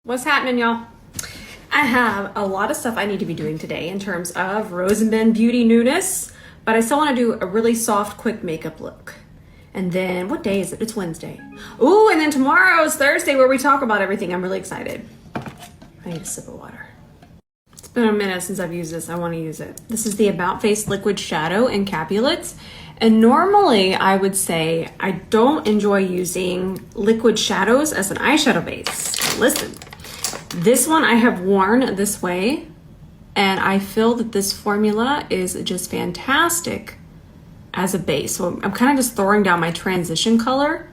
What's happening, y'all? I have a lot of stuff I need to be doing today in terms of Rose and Ben beauty newness, but I still want to do a really soft, quick makeup look. And then, what day is it? It's Wednesday. Ooh, and then tomorrow's Thursday where we talk about everything. I'm really excited. I need a sip of water. It's been a minute since I've used this. I want to use it. This is the About Face Liquid Shadow in Capulets. And normally I would say I don't enjoy using liquid shadows as an eyeshadow base. Listen. This one I have worn this way, and I feel that this formula is just fantastic as a base. So I'm kind of just throwing down my transition color,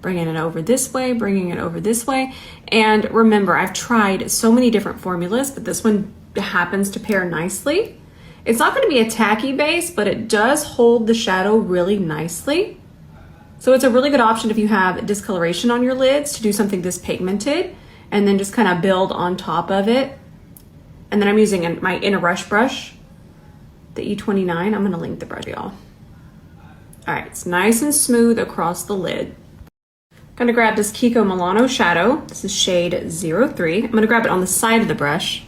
bringing it over this way, bringing it over this way. And remember, I've tried so many different formulas, but this one happens to pair nicely. It's not going to be a tacky base, but it does hold the shadow really nicely. So it's a really good option if you have discoloration on your lids to do something this pigmented, and then just kind of build on top of it. And then I'm using my In a Rush brush, the E29. I'm gonna link the brush, y'all. All right, it's nice and smooth across the lid. I'm gonna grab this Kiko Milano shadow. This is shade 03. I'm gonna grab it on the side of the brush.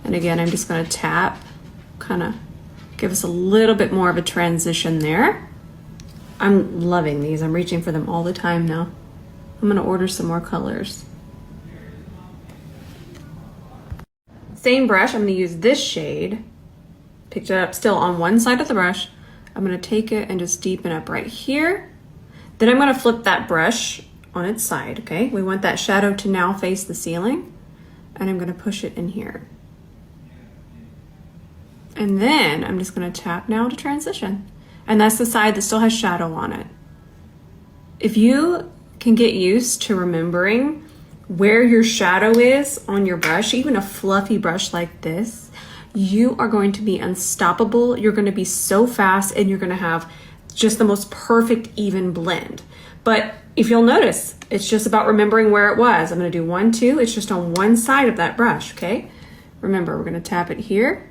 And again, I'm just gonna tap, kind of give us a little bit more of a transition there. I'm loving these. I'm reaching for them all the time now. I'm gonna order some more colors. Same brush, I'm gonna use this shade. Picked it up still on one side of the brush. I'm gonna take it and just deepen up right here. Then I'm gonna flip that brush on its side, okay? We want that shadow to now face the ceiling. And I'm gonna push it in here. And then I'm just gonna tap now to transition. And that's the side that still has shadow on it. If you can get used to remembering where your shadow is on your brush, even a fluffy brush like this, you are going to be unstoppable. You're going to be so fast, and you're going to have just the most perfect even blend. But if you'll notice, it's just about remembering where it was. I'm going to do 1, 2. It's just on one side of that brush, okay? Remember, we're going to tap it here.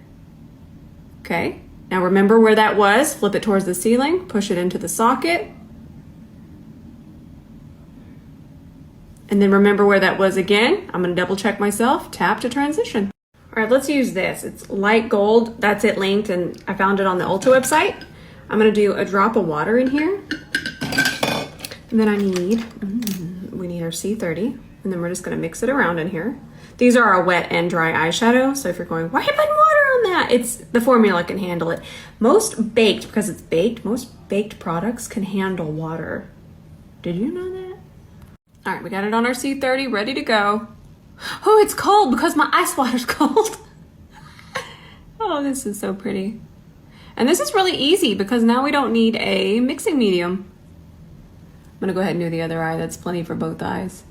Okay. Now remember where that was. Flip it towards the ceiling. Push it into the socket. And then remember where that was again. I'm gonna double check myself, tap to transition. All right, let's use this. It's light gold, that's it linked, and I found it on the Ulta website. I'm gonna do a drop of water in here. And then I need, we need our C30, and then we're just gonna mix it around in here. These are our wet and dry eyeshadow, so if you're going, why are you putting water on that? It's, the formula can handle it. Most baked, because it's baked, most baked products can handle water. Did you know that? All right, we got it on our C30, ready to go. Oh, it's cold because my ice water's cold. Oh, this is so pretty. And this is really easy because now we don't need a mixing medium. I'm gonna go ahead and do the other eye. That's plenty for both eyes.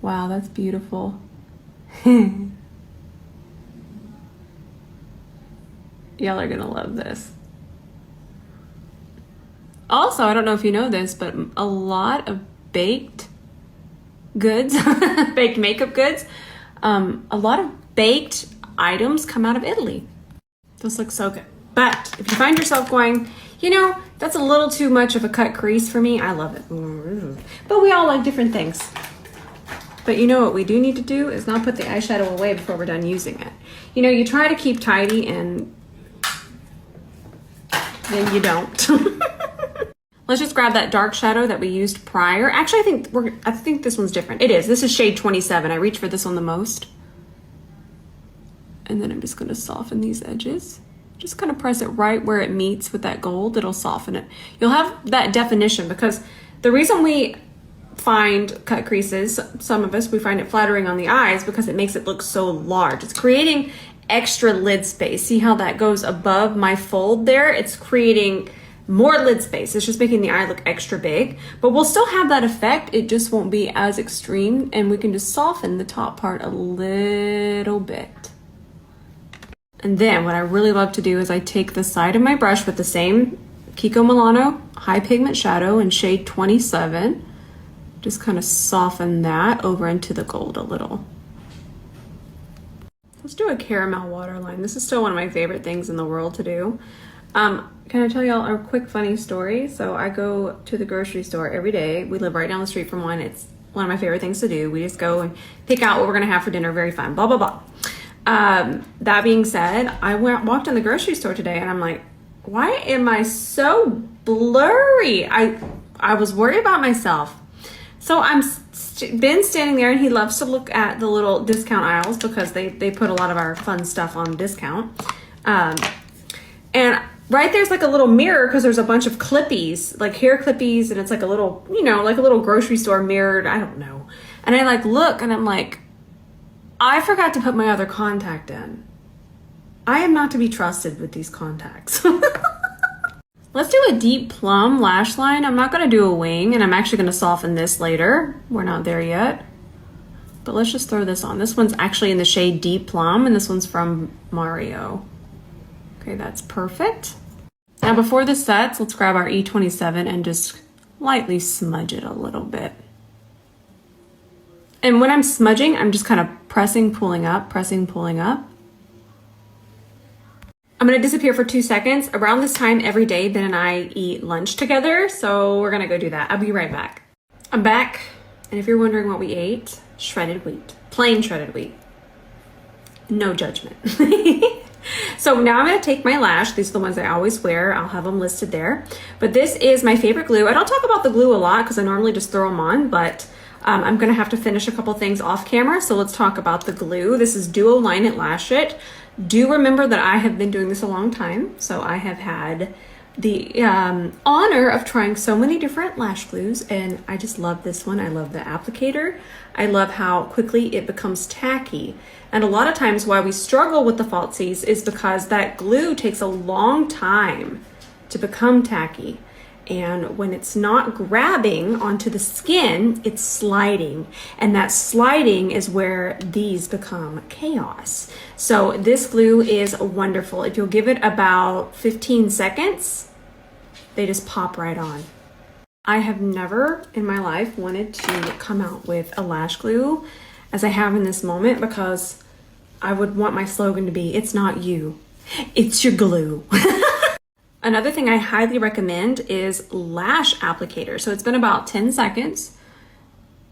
Wow, that's beautiful. Y'all are gonna love this. Also, I don't know if you know this, but a lot of baked goods, baked makeup goods, a lot of baked items come out of Italy. This looks so good. But if you find yourself going, you know, that's a little too much of a cut crease for me, I love it. But we all like different things. But you know what we do need to do is not put the eyeshadow away before we're done using it. You know, you try to keep tidy and then you don't. Let's just grab that dark shadow that we used prior. Actually, I think this one's different. It is. This is shade 27. I reach for this one the most. And then I'm just going to soften these edges. Just kind of press it right where it meets with that gold. It'll soften it. You'll have that definition because the reason we find cut creases, some of us, we find it flattering on the eyes because it makes it look so large. It's creating extra lid space. See how that goes above my fold there? It's creating more lid space. It's just making the eye look extra big, but we'll still have that effect. It just won't be as extreme, and we can just soften the top part a little bit. And then what I really love to do is I take the side of my brush with the same Kiko Milano high pigment shadow in shade 27. Just kind of soften that over into the gold a little. Let's do a caramel waterline. This is still one of my favorite things in the world to do. Can I tell y'all a quick funny story? So I go to the grocery store every day. We live right down the street from one. It's one of my favorite things to do. We just go and pick out what we're gonna have for dinner. Very fun, blah, blah, blah. That being said, I walked in the grocery store today and I'm like, why am I so blurry? I was worried about myself. So been standing there, and he loves to look at the little discount aisles because they put a lot of our fun stuff on discount. And right there's like a little mirror because there's a bunch of clippies, like hair clippies, and it's like a little, you know, like a little grocery store mirrored, I don't know. And I like look and I'm like, I forgot to put my other contact in. I am not to be trusted with these contacts. Let's do a deep plum lash line. I'm not going to do a wing, and I'm actually going to soften this later. We're not there yet. But let's just throw this on. This one's actually in the shade Deep Plum, and this one's from Mario. Okay, that's perfect. Now before this sets, let's grab our E27 and just lightly smudge it a little bit. And when I'm smudging, I'm just kind of pressing, pulling up, pressing, pulling up. I'm gonna disappear for 2 seconds. Around this time every day, Ben and I eat lunch together, so we're gonna go do that. I'll be right back. I'm back, and if you're wondering what we ate, shredded wheat, plain shredded wheat. No judgment. So now I'm gonna take my lash. These are the ones I always wear. I'll have them listed there. But this is my favorite glue. I don't talk about the glue a lot because I normally just throw them on, but I'm gonna have to finish a couple things off camera, so let's talk about the glue. This is Duoline at Lash It. Do remember that I have been doing this a long time, so I have had the honor of trying so many different lash glues, and I just love this one. I love the applicator. I love how quickly it becomes tacky. And a lot of times why we struggle with the falsies is because that glue takes a long time to become tacky. And when it's not grabbing onto the skin, it's sliding. And that sliding is where these become chaos. So this glue is wonderful. If you'll give it about 15 seconds, they just pop right on. I have never in my life wanted to come out with a lash glue as I have in this moment, because I would want my slogan to be, it's not you, it's your glue. Another thing I highly recommend is lash applicator. So it's been about 10 seconds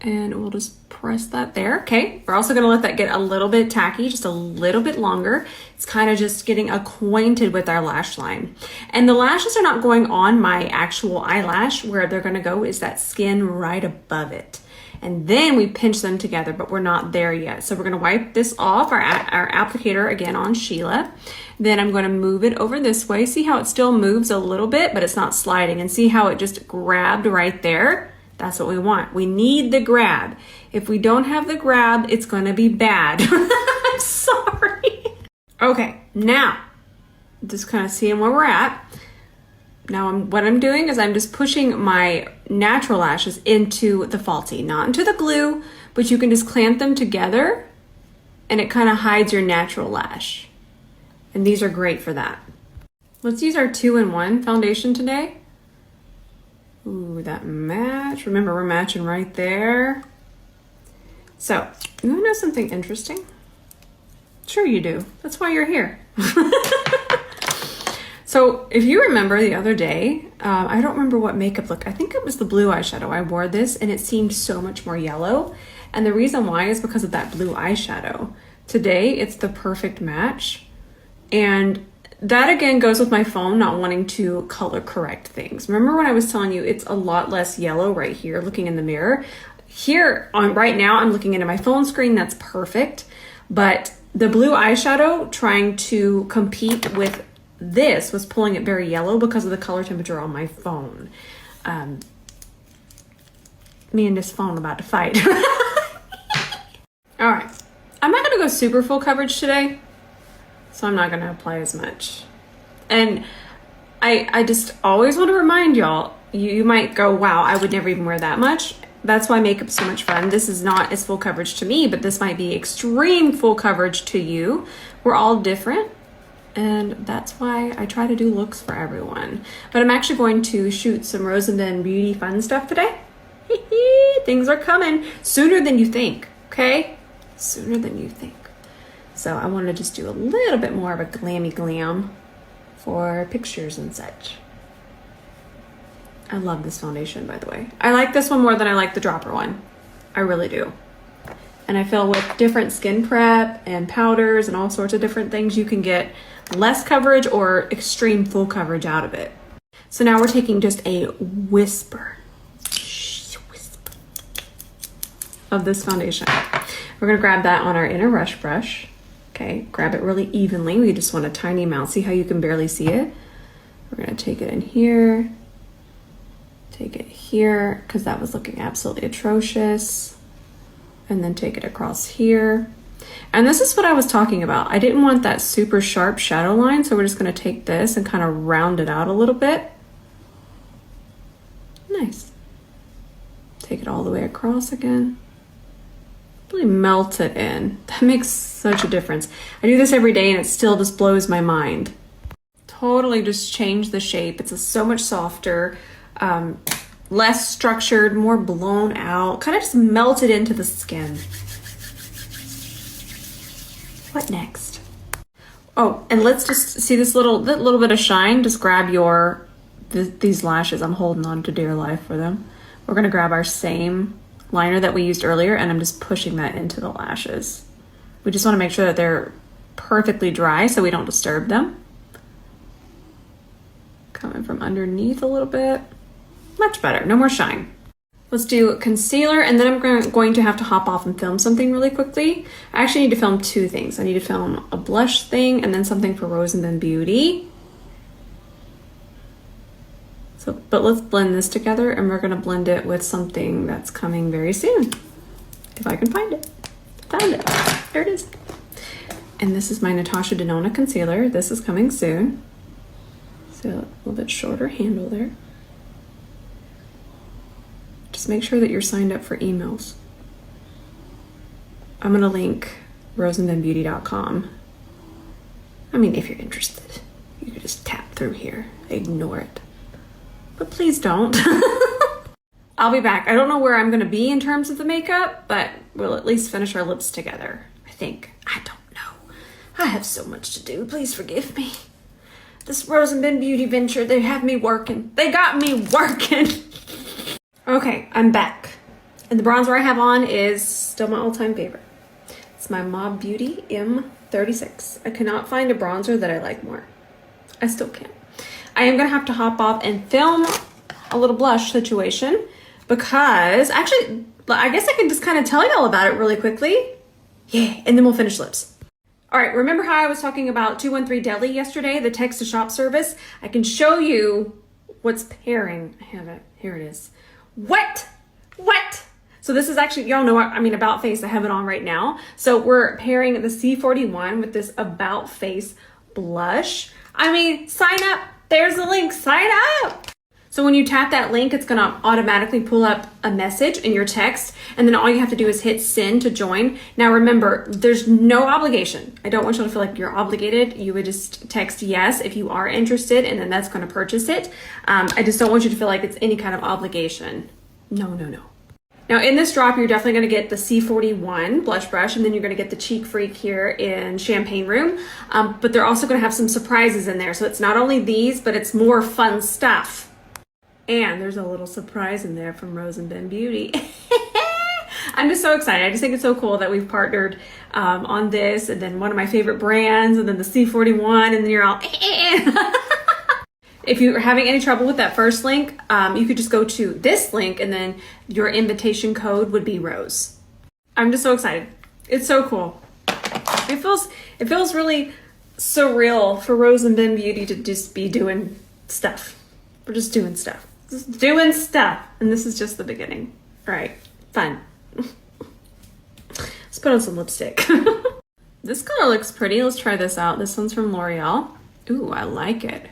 and we'll just press that there. Okay, we're also gonna let that get a little bit tacky, just a little bit longer. It's kind of just getting acquainted with our lash line. And the lashes are not going on my actual eyelash. Where they're gonna go is that skin right above it. And then we pinch them together, but we're not there yet. So we're gonna wipe this off, our applicator again on Sheila. Then I'm gonna move it over this way. See how it still moves a little bit, but it's not sliding. And see how it just grabbed right there? That's what we want. We need the grab. If we don't have the grab, it's gonna be bad. I'm sorry. Okay, now, just kind of seeing where we're at. Now what I'm doing is I'm just pushing my natural lashes into the falsie, not into the glue, but you can just clamp them together and it kind of hides your natural lash. And these are great for that. Let's use our 2-in-1 foundation today. Ooh, that match. Remember, we're matching right there. So, you wanna know something interesting? Sure you do. That's why you're here. So if you remember the other day, I don't remember what makeup look. I think it was the blue eyeshadow. I wore this and it seemed so much more yellow. And the reason why is because of that blue eyeshadow. Today, it's the perfect match. And that again goes with my phone not wanting to color correct things. Remember when I was telling you it's a lot less yellow right here looking in the mirror? Here, right now, I'm looking into my phone screen. That's perfect. But the blue eyeshadow trying to compete with this was pulling it very yellow because of the color temperature on my phone. Me and this phone about to fight. All right, I'm not gonna go super full coverage today, so I'm not gonna apply as much. And I just always want to remind y'all, you might go, wow, I would never even wear that much. That's why makeup's so much fun. This is not as full coverage to me, but this might be extreme full coverage to you. We're all different. And that's why I try to do looks for everyone. But I'm actually going to shoot some Rose and Ben beauty fun stuff today. Things are coming sooner than you think, okay? Sooner than you think. So I want to just do a little bit more of a glammy glam for pictures and such. I love this foundation, by the way. I like this one more than I like the dropper one. I really do. And I feel with different skin prep and powders and all sorts of different things, you can get less coverage or extreme full coverage out of it. So now we're taking just a whisper of this foundation. We're gonna grab that on our inner rush brush. Okay, grab it really evenly. We just want a tiny amount. See how you can barely see it? We're gonna take it in here, take it here, because that was looking absolutely atrocious. And then take it across here. And this is what I was talking about. I didn't want that super sharp shadow line, so we're just gonna take this and kind of round it out a little bit. Nice. Take it all the way across again. Really melt it in. That makes such a difference. I do this every day and it still just blows my mind. Totally just change the shape. It's so much softer, less structured, more blown out, kind of just melted into the skin. What next? Oh, and let's just see this little bit of shine. Just grab these lashes. I'm holding on to dear life for them. We're gonna grab our same liner that we used earlier, and I'm just pushing that into the lashes. We just wanna make sure that they're perfectly dry so we don't disturb them. Coming from underneath a little bit. Much better, no more shine. Let's do concealer, and then I'm going to have to hop off and film something really quickly. I actually need to film two things. I need to film a blush thing and then something for Rose and Then Beauty. But let's blend this together, and we're gonna blend it with something that's coming very soon. If I can find it. Found it, there it is. And this is my Natasha Denona concealer. This is coming soon. So a little bit shorter handle there. Just make sure that you're signed up for emails. I'm gonna link roseandthenbeauty.com. I mean, if you're interested, you can just tap through here, ignore it. But please don't. I'll be back. I don't know where I'm gonna be in terms of the makeup, but we'll at least finish our lips together, I think. I don't know. I have so much to do, please forgive me. This Rose and Then Beauty venture, they have me working. They got me working. Okay, I'm back. And the bronzer I have on is still my all-time favorite. It's my Mob Beauty M36. I cannot find a bronzer that I like more. I still can't. I am gonna have to hop off and film a little blush situation because actually, I guess I can just kind of tell y'all about it really quickly. Yeah, and then we'll finish lips. All right, remember how I was talking about 213 Deli yesterday, the text to shop service? I can show you what's pairing. I have it, here it is. What? So this is actually, y'all know what, I mean, About Face, I have it on right now. So we're pairing the C41 with this About Face blush. I mean, sign up. There's the link, sign up. So when you tap that link, it's gonna automatically pull up a message in your text, and then all you have to do is hit send to join. Now remember, there's no obligation. I don't want you to feel like you're obligated. You would just text yes if you are interested, and then that's gonna purchase it. I just don't want you to feel like it's any kind of obligation. No. Now in this drop, you're definitely gonna get the C41 blush brush, and then you're gonna get the Cheek Freak here in Champagne Room. But they're also gonna have some surprises in there. So it's not only these, but it's more fun stuff. And there's a little surprise in there from Rose and Then Beauty. I'm just so excited. I just think it's so cool that we've partnered on this, and then one of my favorite brands, and then the C41, and then you're all If you're having any trouble with that first link, you could just go to this link, and then your invitation code would be Rose. I'm just so excited. It's so cool. It feels really surreal for Rose and Then Beauty to just be doing stuff. We're just doing stuff. Just doing stuff. And this is just the beginning. All right, fun. Let's put on some lipstick. This color looks pretty. Let's try this out. This one's from L'Oreal. Ooh, I like it.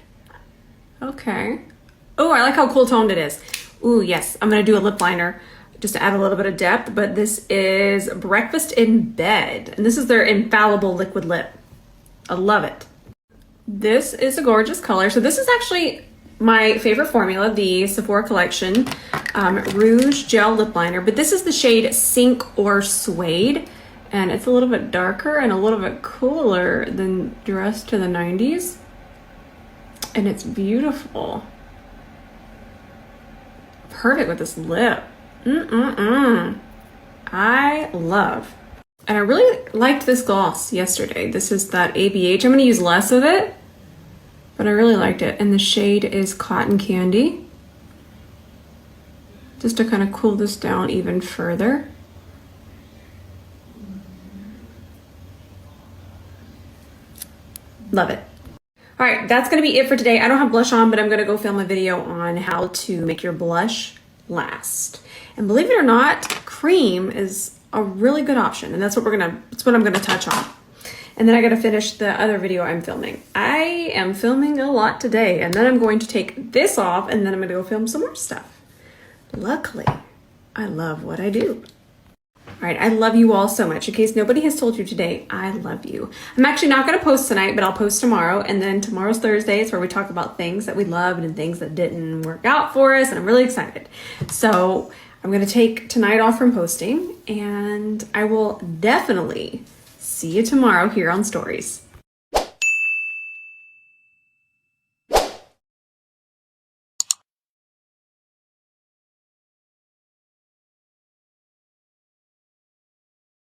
Okay. Oh, I like how cool toned it is. Ooh, yes. I'm going to do a lip liner just to add a little bit of depth, but this is Breakfast in Bed. And this is their infallible liquid lip. I love it. This is a gorgeous color. So this is actually my favorite formula, the Sephora Collection Rouge Gel Lip Liner, but this is the shade Sink or Suede, and it's a little bit darker and a little bit cooler than Dress to the 90s, and it's beautiful. Perfect with this lip. I love. And I really liked this gloss yesterday. This is that ABH. I'm going to use less of it, but I really liked it. And the shade is Cotton Candy. Just to kind of cool this down even further. Love it. All right, that's gonna be it for today. I don't have blush on, but I'm gonna go film a video on how to make your blush last. And believe it or not, cream is a really good option, and that's what I'm gonna touch on. And then I gotta finish the other video I'm filming. I am filming a lot today, and then I'm going to take this off, and then I'm gonna go film some more stuff. Luckily, I love what I do. All right, I love you all so much. In case nobody has told you today, I love you. I'm actually not gonna post tonight, but I'll post tomorrow. And then tomorrow's Thursday is where we talk about things that we loved and things that didn't work out for us. And I'm really excited. So I'm gonna take tonight off from posting, and I will definitely see you tomorrow here on Stories.